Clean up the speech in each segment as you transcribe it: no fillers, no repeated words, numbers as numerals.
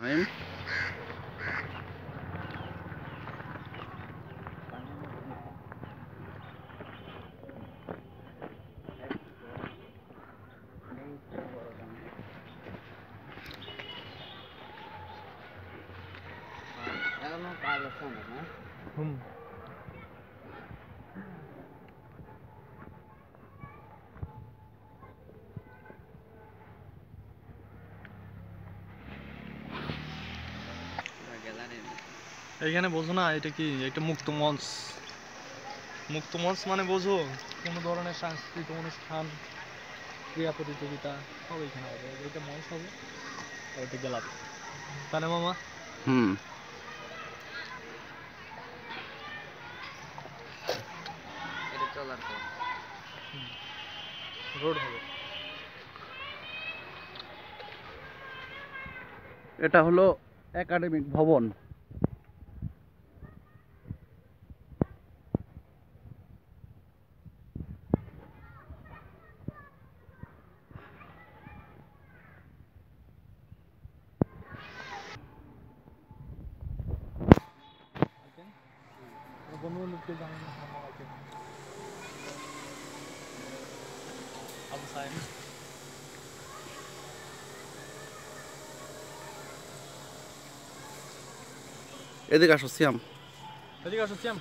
I'm এইখানে বোঝো না এটা কি একটা মুক্ত মঞ্চ। মুক্ত মঞ্চ মানে বোঝো কোনো ধরনের সাংস্কৃতিক অনুষ্ঠান, ক্রীড়া প্রতিযোগিতা সব এখানে হবে। এটা মঞ্চ হবে, ওইটা গেলাম, তাই না মামা? এটা চলার পর রোড হবে। এটা হলো একাডেমিক ভবন। বন্ধু বান্ধবকে জানানো সম্ভব আছে। আবু সাহেব এদিকে আসো সিয়াম। এদিকে আসো সিয়াম।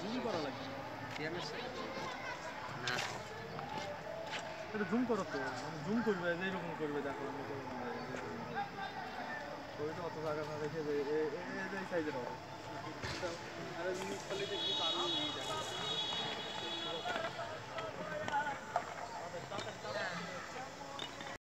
জুম করা লাগবে না, এটা জুম করো তো, জুম করবে যেরকম করবে দেখো। ছবিটা অত জায়গা না রেখে এই সাইজের হবে। আর জিনিস খালি দেখি তো আরো দেখা